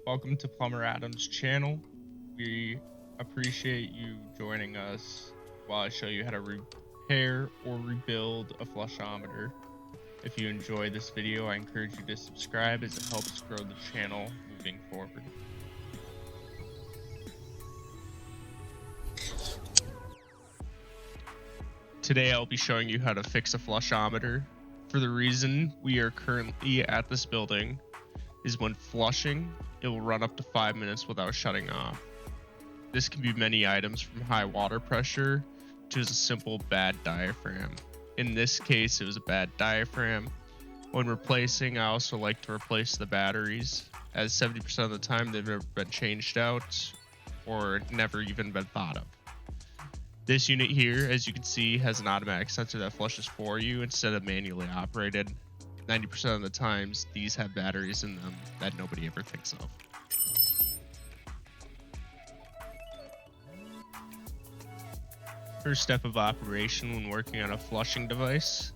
Welcome to Plumber Adam's channel. We appreciate you joining us while I show you how to repair or rebuild a flushometer. If you enjoy this video, I encourage you to subscribe as it helps grow the channel moving forward. Today I'll be showing you how to fix a flushometer. For the reason we are currently at this building is when flushing, it will run up to 5 minutes without shutting off. This can be many items from high water pressure to a simple bad diaphragm. In this case, it was a bad diaphragm. When replacing, I also like to replace the batteries, as 70% of the time they've never been changed out or never even been thought of. This unit here, as you can see, has an automatic sensor that flushes for you instead of manually operated. 90% of the times, these have batteries in them that nobody ever thinks of. First step of operation when working on a flushing device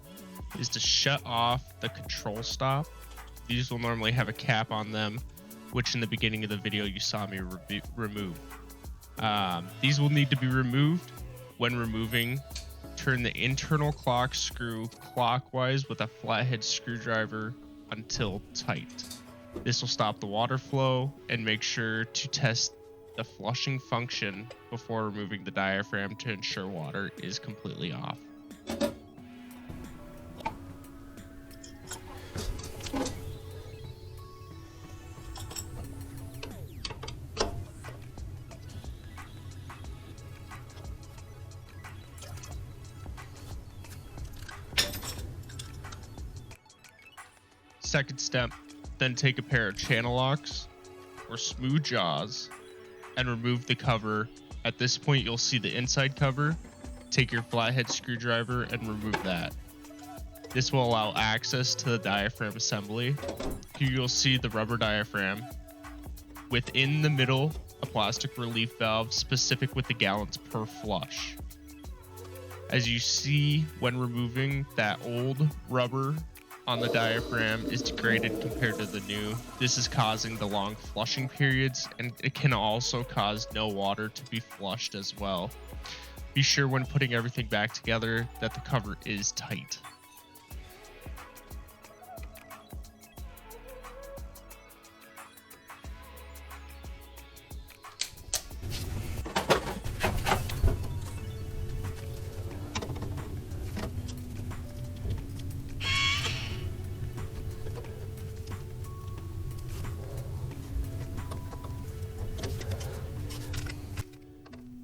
is to shut off the control stop. These will normally have a cap on them, which in the beginning of the video you saw me remove. These will need to be removed. When removing, turn the internal clock screw clockwise with a flathead screwdriver until tight. This will stop the water flow and make sure to test the flushing function before removing the diaphragm to ensure water is completely off. Second step, then take a pair of channel locks or smooth jaws and remove the cover. At this point, you'll see the inside cover. Take your flathead screwdriver and remove that. This will allow access to the diaphragm assembly. Here you'll see the rubber diaphragm. Within the middle, a plastic relief valve specific with the gallons per flush. As you see when removing, that old rubber on the diaphragm is degraded compared to the new. This is causing the long flushing periods, and it can also cause no water to be flushed as well. Be sure when putting everything back together that the cover is tight.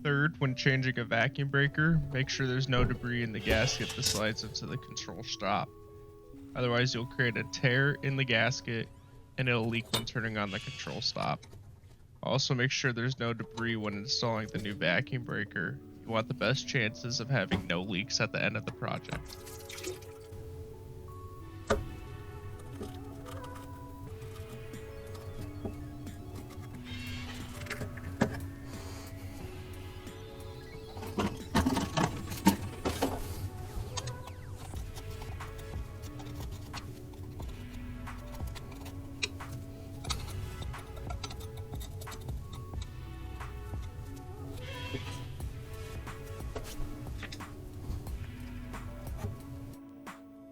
Third, when changing a vacuum breaker, make sure there's no debris in the gasket that slides into the control stop. Otherwise, you'll create a tear in the gasket and it'll leak when turning on the control stop. Also, make sure there's no debris when installing the new vacuum breaker. You want the best chances of having no leaks at the end of the project.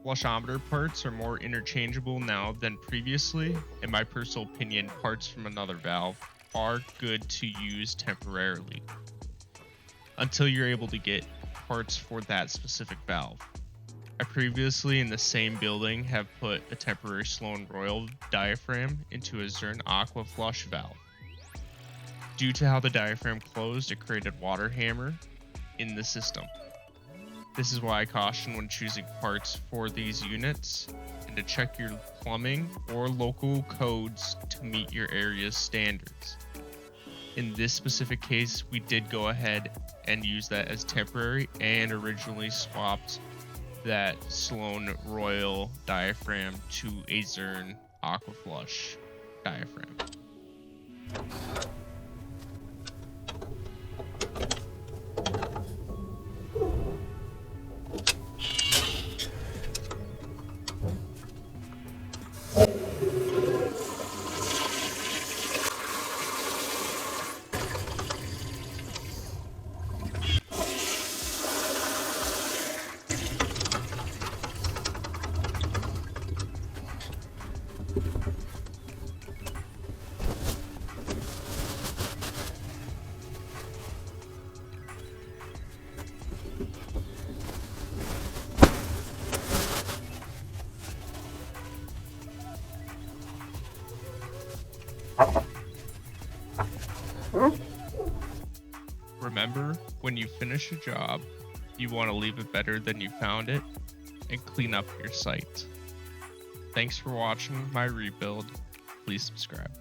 Flushometer parts are more interchangeable now than previously. In my personal opinion, parts from another valve are good to use temporarily until you're able to get parts for that specific valve. I previously in the same building have put a temporary Sloan Royal diaphragm into a Zern Aqua flush valve. Due to how the diaphragm closed, it created water hammer in the system. This is why I caution when choosing parts for these units and to check your plumbing or local codes to meet your area's standards. In this specific case, we did go ahead and use that as temporary and originally swapped that Sloan Royal diaphragm to a Zern Aqua Flush diaphragm. Remember, when you finish a job, you want to leave it better than you found it and clean up your site. Thanks for watching my rebuild. Please subscribe.